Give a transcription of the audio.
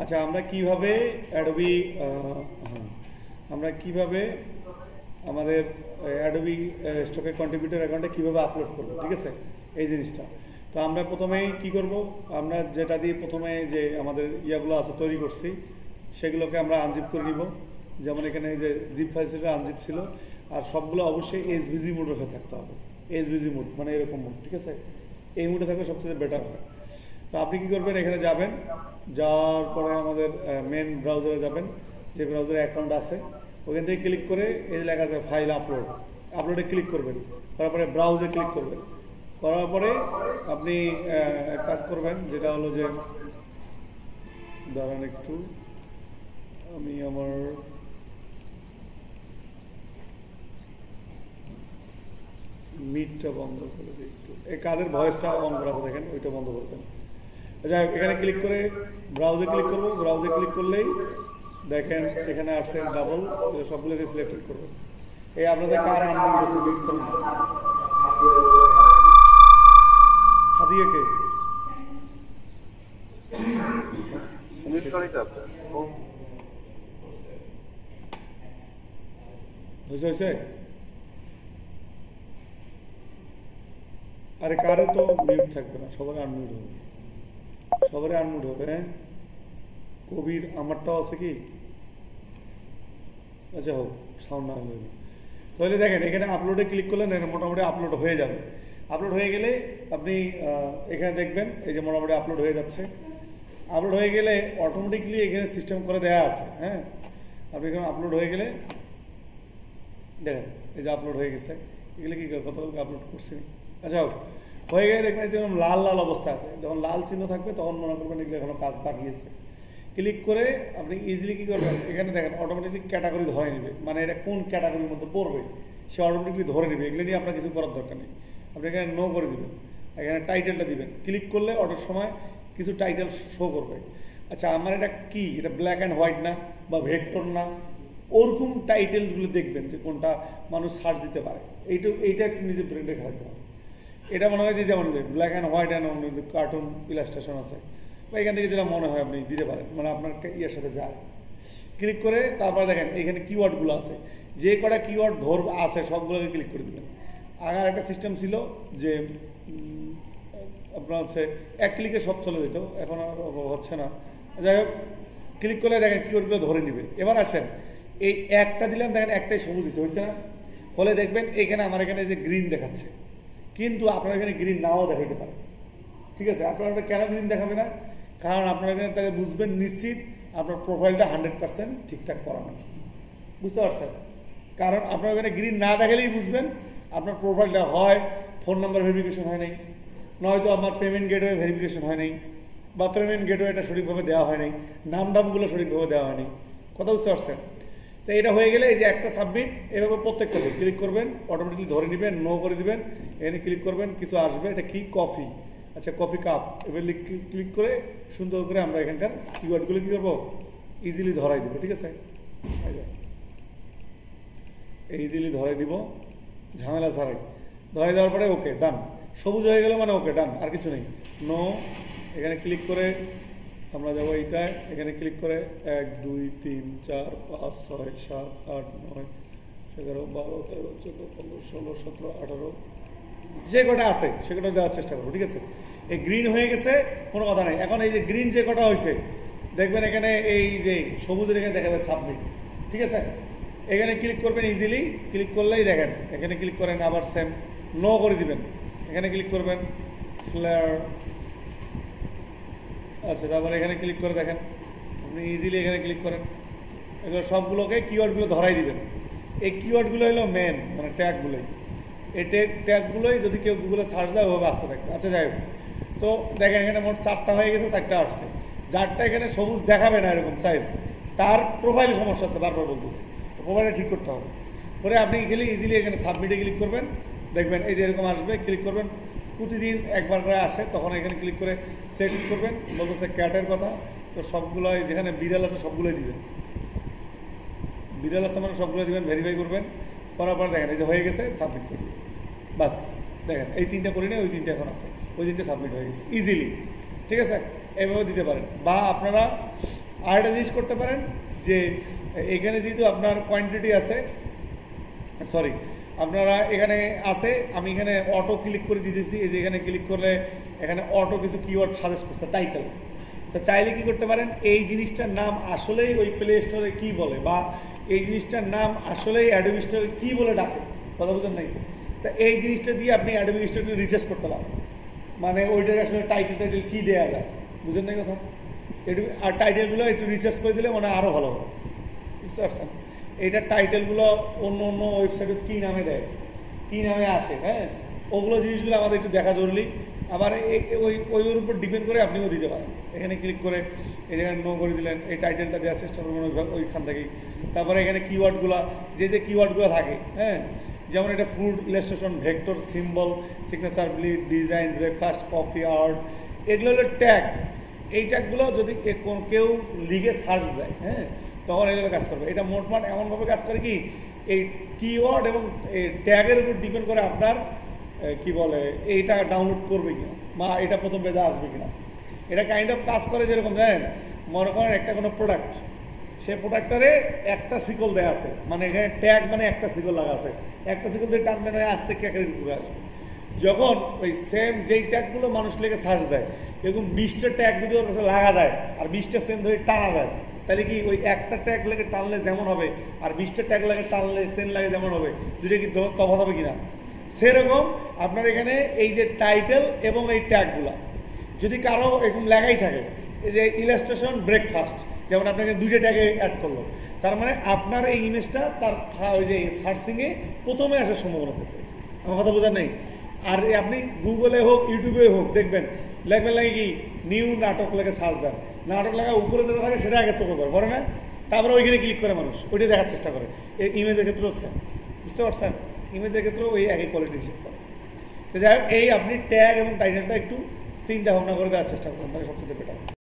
আচ্ছা আমরা কিভাবে অ্যাডোবি আমাদের অ্যাডোবি স্টকে কন্ট্রিবিউটর অ্যাকাউন্টে কীভাবে আপলোড করবো, ঠিক আছে এই জিনিসটা। তো আমরা প্রথমেই কি করব, আমরা যেটা দিয়ে প্রথমে যে আমাদের ইয়াগুলো আছে তৈরি করছি সেগুলোকে আমরা আনজিপ করে নিব। যেমন এখানে যে জিপ ফাইল সেটা আনজিপ ছিল, আর সবগুলো অবশ্যই এসভিজি মোড রেখে থাকতে হবে। এসভিজি মোড মানে এরকম মোড, ঠিক আছে, এই মোডে থাকলে সবচেয়ে বেটার হয়। তো আপনি কি করবেন, এখানে যাবেন, যাওয়ার পরে আমাদের মেন ব্রাউজারে যাবেন, যে ব্রাউজারে অ্যাকাউন্ট আছে ওখান থেকে ক্লিক করে এই লেখা আছে ফাইল আপলোডে ক্লিক করবেন, তারপরে ব্রাউজে ক্লিক করবেন। করার পরে আপনি এক কাজ করবেন, যেটা হলো যে দাঁড়ান একটু, আমি আমার মিটটা বন্ধ করে দিই একটু, এই কাদের ভয়েসটা অন করা আছে দেখেন, ওইটা বন্ধ করবেন। যাই হোক, এখানে ক্লিক করে ব্রাউজে ক্লিক করবো। ব্রাউজে ক্লিক করলেই দেখেন এখানে আসছে ডাবল, সবগুলোকে সিলেক্ট করবেন। এই আপনাদের কার আনবেন ক্লিক করুন, সাদিয়াকে হয়েছে। আরে কারে তো মিউট থাকবে না, সবারই আনমিউট হবে, হ্যাঁ। কবির আমারটাও আছে কি, আচ্ছা হোক, সাউন্ড না হলে। তাহলে দেখেন এখানে আপলোডে ক্লিক করলেন, মোটামুটি আপলোড হয়ে যাবে। আপলোড হয়ে গেলে আপনি এখানে দেখবেন এই যে মোটামুটি আপলোড হয়ে যাচ্ছে। আপলোড হয়ে গেলে অটোমেটিকলি এখানে সিস্টেম করে দেওয়া আছে, হ্যাঁ। আপনি এখানে আপলোড হয়ে গেলে দেখেন এই যে আপলোড হয়ে গেছে। এগুলো কি কতগুলো আপলোড করছি, আচ্ছা হোক, হয়ে গেলে দেখবেন যেরকম লাল লাল অবস্থা আছে, যখন লাল চিহ্ন থাকবে তখন মনে করবেন এগুলো এখনো কাজ বাকি আছে। ক্লিক করে আপনি ইজিলি কি করবেন, এখানে দেখেন অটোমেটিকলি ক্যাটাগরি ধরে নেবে, মানে এটা কোন ক্যাটাগরির মধ্যে পড়বে সে অটোমেটিকলি ধরে নেবে। এগুলো নিয়ে আপনার কিছু করার দরকার নেই, আপনি এখানে নো করে দিবেন, এখানে টাইটেলটা দিবেন। ক্লিক করলে অটোর সময় কিছু টাইটেল শো করবে। আচ্ছা আমার এটা কি, এটা ব্ল্যাক অ্যান্ড হোয়াইট না বা ভেক্টর না, ওরকম টাইটেলগুলো দেখবেন যে কোনটা মানুষ সার্চ দিতে পারে। এইটা একটু নিজের ব্রেনে খাওয়াতে হবে। এটা মনে হয় যে যেমন black and white and cartoon illustration আছে, বা এখান থেকে যেটা মনে হয় আপনি দিতে পারেন, মানে আপনার ইয়ের সাথে যায়। ক্লিক করে তারপর দেখেন এখানে কিওয়ার্ডগুলো আছে, যে কটা কিওয়ার্ড আছে সবগুলোকে ক্লিক করে দেবেন। আগে একটা সিস্টেম ছিল যে আপনার হচ্ছে এক ক্লিকে সব চলে যেত, এখন আর হচ্ছে না। যাই হোক, ক্লিক করলে দেখেন কিওয়ার্ডগুলো ধরে নিবে। এবার আসেন এই একটা দিলাম, দেখেন একটাই সবুজ দিতে হচ্ছে না, ফলে দেখবেন এখানে আমার এখানে যে গ্রিন দেখাচ্ছে, কিন্তু আপনার এখানে গ্রিন নাও দেখাইতে পারে, ঠিক আছে। আপনার কেন গ্রিন দেখাবে না, কারণ আপনার এখানে তাকে বুঝবেন নিশ্চিত আপনার প্রোফাইলটা 100% ঠিকঠাক করা নাকি, বুঝতে পারছেন। কারণ আপনার এখানে গ্রিন না দেখালেই বুঝবেন আপনার প্রোফাইলটা হয় ফোন নাম্বার ভেরিফিকেশন হয় নাই, নয়তো আপনার পেমেন্ট গেটওয়ে ভেরিফিকেশন হয় নাই, বা পেমেন্ট গেটওয়েটা সঠিকভাবে দেওয়া হয় নাই, নামগুলো সঠিকভাবে দেওয়া হয়নি, কথা বুঝতে পারছেন। তো এটা হয়ে গেলে এই যে একটা সাবমিট, এভাবে প্রত্যেকটাতে ক্লিক করবেন, অটোমেটিকলি ধরে নেবেন, নো করে দিবেন, এখানে ক্লিক করবেন, কিছু আসবে, এটা কি কফি, আচ্ছা কফি কাপ, এবার ক্লিক করে সুন্দর করে আমরা এখানকার কিওয়ার্ডগুলো কী করবো ইজিলি ধরাই দেবো, ঠিক আছে। ইজিলি ধরাই দিব, ঝামেলা ছাড়াই ধরাই দেওয়ার পরে ওকে ডান, সবুজ হয়ে গেল মানে ওকে ডান, আর কিছু নেই, নো। এখানে ক্লিক করে আমরা যাবো এইটায়, এখানে ক্লিক করে 1 2 3 4 5 6 7 8 9 11 12 13 14 15 16 17 18 যে কটা আছে সে কটা দেওয়ার চেষ্টা করবো, ঠিক আছে। এই গ্রিন হয়ে গেছে, কোনো কথা নাই। এখন এই যে গ্রিন যে কটা হয়েছে দেখবেন এখানে এই যে সবুজের এখানে দেখাবে সাবমিট, ঠিক আছে। এখানে ক্লিক করবেন, ইজিলি ক্লিক করলেই দেখেন এখানে ক্লিক করেন, আবার সেম নো করে দিবেন, এখানে ক্লিক করবেন ফ্লেয়ার, আচ্ছা তারপরে এখানে ক্লিক করে দেখেন আপনি ইজিলি এখানে ক্লিক করেন, এগুলো সবগুলোকে কিওয়ার্ডগুলো ধরাই দিবেন। এই কিওয়ার্ডগুলো হলো মেন, মানে ট্যাগগুলোই, এই ট্যাগগুলোই যদি কেউ গুগলে সার্চ দেয় ওভাবে আসতে থাকবে। আচ্ছা যাই হোক, তো দেখেন এখানে মোট 4টা হয়ে গেছে, 4টা আসছে। যারটা এখানে সবুজ দেখাবে না এরকম সাইড, তার প্রোফাইলে সমস্যা আছে, বারবার বলতেছি, প্রোফাইলটা ঠিক করতে হবে। পরে আপনি গেলে ইজিলি এখানে সাবমিটে ক্লিক করবেন, দেখবেন এই যে এরকম আসবে, ক্লিক করবেন, প্রতিদিন একবার করে আসে, তখন এখানে ক্লিক করে সিলেক্ট করবেন, বলতেছে ক্যাটের কথা, তো সবগুলোই যেখানে বিড়াল আছে সবগুলোই দিবেন, বিড়াল আছে মানে সবগুলো দিবেন, ভেরিফাই করবেন, করার পর দেখেন এই যে হয়ে গেছে, সাবমিট করবেন, বাস। দেখেন এই 3টা করি না, ওই 3টা এখন আছে, ওই 3টা সাবমিট হয়ে গেছে ইজিলি, ঠিক আছে। এইভাবে দিতে পারেন। বা আপনারা আর একটা জিনিস করতে পারেন যে এখানে যেহেতু আপনার কোয়ান্টিটি আছে, সরি আপনারা এখানে আছে, আমি এখানে অটো ক্লিক করে দিতেছি, এই যে এখানে ক্লিক করলে এখানে অটো কিছু কিওয়ার্ড সাজেস্ট করছে, টাইটেল। তো চাইলে কি করতে পারেন, এই জিনিসটার নাম আসলেই ওই প্লে স্টোরে কী বলে, বা এই জিনিসটার নাম আসলেই অ্যাডোবি স্টোরে কী বলে ডাকে, কথা বুঝেন নাই? তা এই জিনিসটা দিয়ে আপনি অ্যাডোবি স্টোরে রিসার্চ করতে পারেন, মানে ওইটার আসলে টাইটেল কী দেওয়া যায়, বুঝেন নাই কথা? একটু আর টাইটেলগুলো একটু রিসার্চ করে দিলে মানে আরও ভালো হবে, বুঝতে পারছেন? এইটার টাইটেলগুলো অন্য অন্য ওয়েবসাইটে কী নামে দেয়, কী নামে আসে, হ্যাঁ, ওগুলো জিনিসগুলো আমাদের একটু দেখা জরুরি। আবার ওর উপর ডিপেন্ড করে আপনিও দিতে পারেন। এখানে ক্লিক করে এই জায়গায় নো করে দিলেন, এই টাইটেলটা দেওয়ার চেষ্টা করবেন ওইখান থেকেই। তারপরে এখানে কিওয়ার্ডগুলো, যে কিওয়ার্ডগুলো থাকে, হ্যাঁ, যেমন এটা food, illustration, vector, symbol, signature, bleed, design, breakfast, coffee, art, এগুলো হলো ট্যাগ। এই ট্যাগগুলো যদি কেউ লিগে সার্চ দেয়, হ্যাঁ, তখন এগুলো কাজ করবে। এটা মোটমাট এমনভাবে কাজ করে কি, এই কিওয়ার্ড এবং এই ট্যাগের উপর ডিপেন্ড করে আপনার কি বলে এইটা ডাউনলোড করবে কিনা, বা এটা প্রথম পেজে আসবে কিনা। এটা কাইন্ড অফ কাজ করে যেরকম জানেন, মনে করেন একটা কোনো প্রোডাক্ট, সে প্রোডাক্টারে একটা সিকল দেওয়া আছে, মানে এখানে ট্যাগ মানে একটা সিকল লাগা আছে, একটা সিকল দিয়ে টানবেন হয়ে আসতে ক্যাকারি ঘুরে আসবে। যখন ওই সেম যেই ট্যাগগুলো মানুষ লেগে সার্চ দেয়, এরকম 20টা ট্যাগ যদি ওর কাছে লাগা দেয় আর 20টা সেম ধরে টানা দেয়, তাহলে কি ওই একটা ট্যাগ লাগে টানলে যেমন হবে আর 20টা ট্যাগ লাগে টানলে সেম লাগে যেমন হবে, দুটো কি তফাৎ হবে কিনা? সেরকম আপনার এখানে এই যে টাইটেল এবং এই ট্যাগগুলো যদি কারো এরকম লেখাই থাকে, এই যে ইলাস্ট্রেশন ব্রেকফাস্ট, যেমন আপনাকে দুইটা ট্যাগে অ্যাড করলো, তার মানে আপনার এই ইমেজটা তার ওই যে সার্চিংয়ে প্রথমে আসার সম্ভাবনা থাকবে। আমার কথা বোঝার নেই? আর আপনি গুগলে হোক ইউটিউবে হোক দেখবেন লেখবেন লাগে কি নিউ নাটক লেগে সার্চ দেন, নাটক লেখা উপরে যেটা থাকে সেটা আগে চোখে পড়ে না, তারপরে ওইখানে ক্লিক করে মানুষ ওইটা দেখার চেষ্টা করে। এই ইমেজের ক্ষেত্রেও হচ্ছে, বুঝতে পারছেন? ইমেজের ক্ষেত্রেও ওই একই কোয়ালিটি হিসেব করে। তো যাই হোক, এই আপনি ট্যাগ এবং টাইটেলটা একটু চিন্তা ভাবনা করে দেওয়ার চেষ্টা করুন, তাহলে সবচেয়ে বেটার।